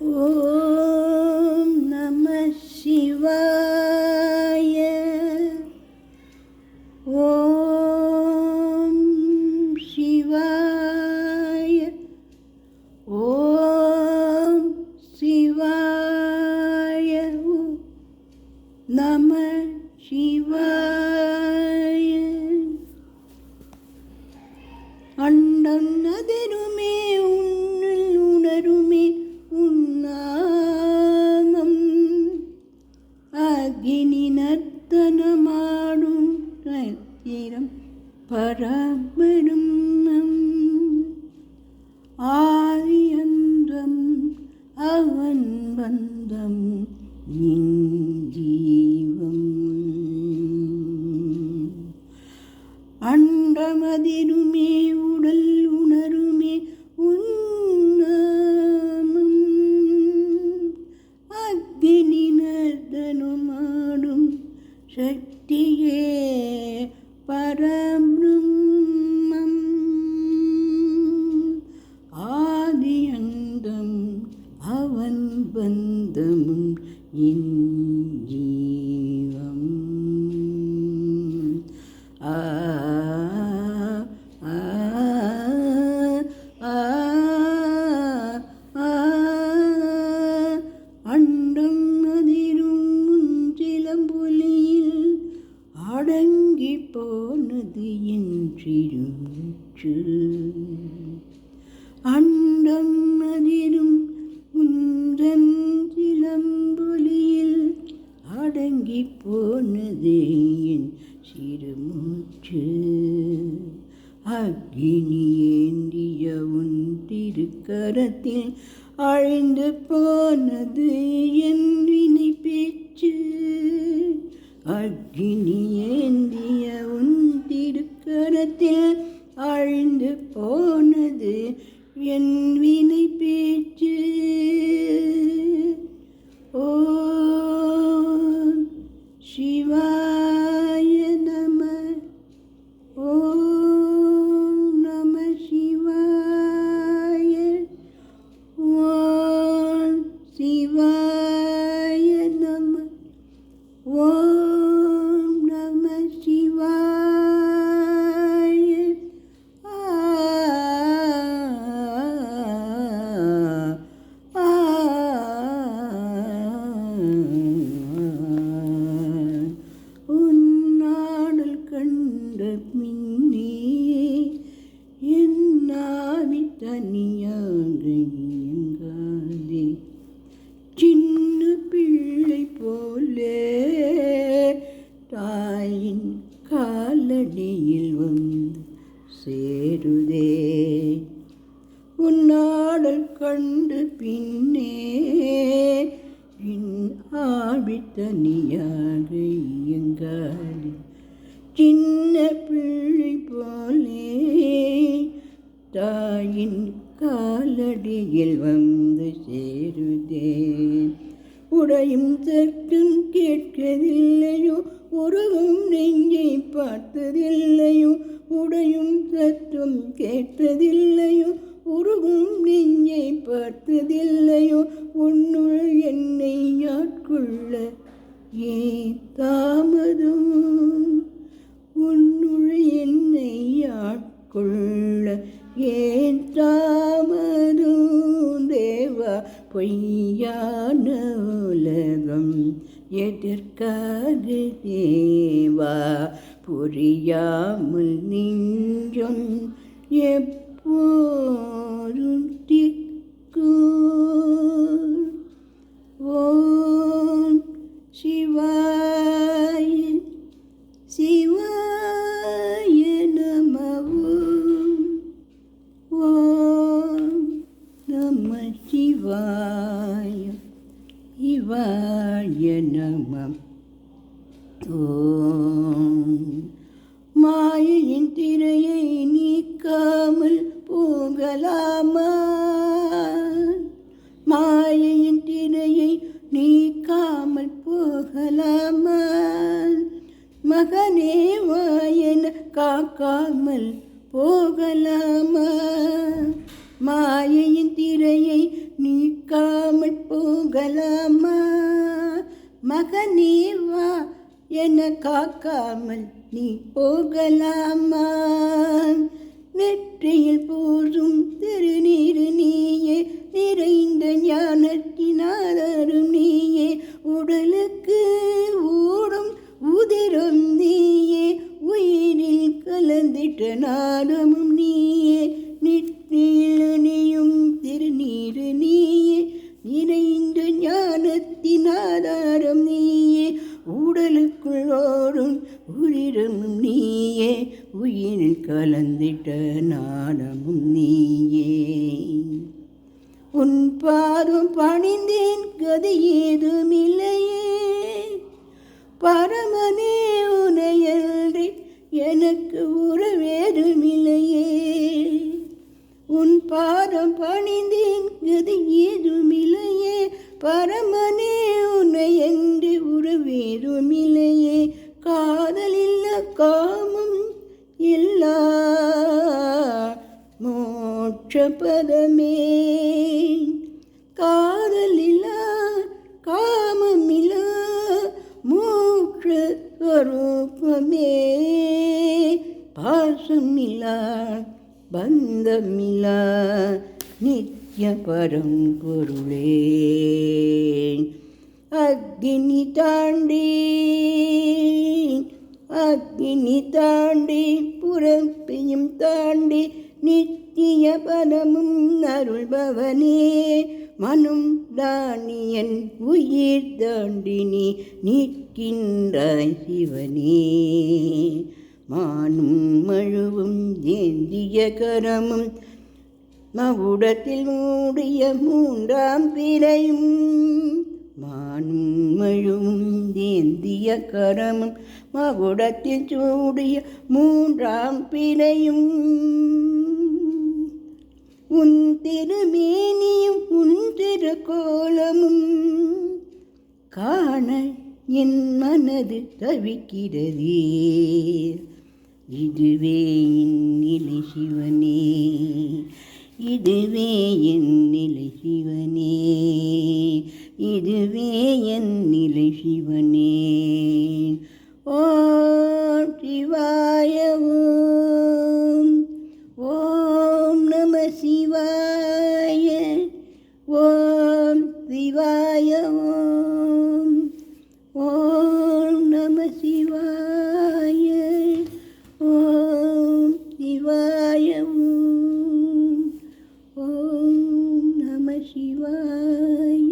ஓம் நம சிவாய. ஓம் சிவாய. ஓம் சிவாய. நம சிவாய. அண்டம் அதிருமே உன்னில் உணருமே உன்னாமம். அக்னி நர்த்தனமாடும் நத்திரம் பரபிரம்மம். ஆதியந்தம் அவன் பந்தம் நின் ஜீவம். அண்டமதிருமே உடல் உணருமே உன்னாமம். அக்னி நர்த்தனமாடும் சக்தியே பரபிரம்மம். ஆதியந்தம் அவன் பந்தமும் என் ஜீவம். ஆ ஆ ஆ ஆ. அண்டம் அதிரும் சிலம்பொலியில் அடங்கி போனது என் சிறுமூச்சு. அண்டம் அதிரும் உந்தன் சிலம்பொலியில் அடங்கி போனது என் சிறுமூச்சு. அக்னி ஏந்திய உன் திருக்கரத்தில் அழிந்து போனது என் வினை பேச்சு. அக்னி ஏந்திய உன் திருக்கரத்தில் அழிந்து போனது என் வினை பேச்சு. ஓம் சிவாய நம. ஓம் நம சிவாய. ஓம் சிவாய நம. ஓம் நம சிவாய. உன்னாடல் கண்ட மின்னே என் நாவி தனியாக இயங்காதே. சின்ன பிள்ளை போலே தாயின் காலடியில் வந்து சேருதே. உன்னாடல் கண்டு பின்னே என் ஆவி தனியாக இயங்காது. சின்ன பிள்ளை போலே தாயின் காலடியில் வந்து சேருதே. உடையும் சற்றும் கேட்கதில்லையோ, உருகும் நெஞ்சை பார்த்ததில்லையோ. உடையும் சற்றும் கேட்டதில்லையோ, உருகும் நெஞ்சை பார்த்ததில்லையோ. உன்னுள் என்னை ஆட்கொள்ள ஏன் தாமதம்? உன்னுள் என்னை ஆட்கொள்ள ஏன் தாமதம்? தேவா, பொய்யான உலகம் எதற்காக தேவா? புரியாமல் நெஞ்சம் எப்போதும் திக்கும். ஓம் சிவாய. சிவாய நம. ஓம் நம சிவாய. சிவாய நம. ஓம். மாயையின் திரையை நீக்காமல் போகலாமா? மாயையின் திரையை நீக்காமல் போகலாமா? மகனே வாயன காக்காமல் போகலாமா? மாயையின் திரையை நீ நிற்காமல் போகலாமா? மகனே வா என காக்காமல் நீ போகலாமா? நெற்றியில் போதும் திருநீரு நீயே, நிறைந்த ஞானத்தினாலும் நீயே, உடலுக்கு ஓடும் உதிரம் நீயே, உயிரில் கலந்திட்ட நாதமும் நீயே, நெற்றியில் அணியும் திருநீரு நீயே, நிறைந்த ஞானத்தின் ஆதாரம் நீயே, உடலுக்குள் ஓடும் உயிரமும் நீயே, உயிரில் கலந்திட்ட நாதமும் நீயே. உன் பாதம் பணிந்தேன் கதி ஏதுமில்லையே, பரமனே உனையன்றி எனக்கு உறவேதுமில்லையே. உன் பாதம் பணிந்தேன் கதி ஏதுமில்லையே, பரமனே உனையன்றி உறவேதுமில்லையே. காதலில்ல காமம் இல்லா மோட்சபதமே, காதலில்லா காமமில்லா மோட்சஸ்வரூபமே. பாசமில்லா பந்தமில்லா நித்ய பரம்பொருளே. அக்னி தாண்டி புறப்பையும் தாண்டி நித்திய பதமும் அருள்பவனே. மனம் தானியன் உயிர் தாண்டி நீ நிற்கின்றாய் சிவனே. மானும் மழுவும் ஏந்திய கரமும் மவுடத்தில் மூடிய மூன்றாம் பிறையும், மானும் மழுவும் ஏந்திய கரமும் மகுடத்தில் சூடிய மூன்றாம் பிறையும், உன் திருமேனியும் உன் திருக்கோலமும் காண என் மனது தவிக்கிறதே. இதுவே என் நிலை சிவனே, இதுவே என் நிலை சிவனே, இதுவே என் நிலை சிவனே. ஓம் சிவாய ஓம், ஓம் நம சிவாய, ஓம் சிவாய ஓம், ஓம் நம சிவாய, ஓம் சிவாய ஓம், ஓம் நம சிவாய.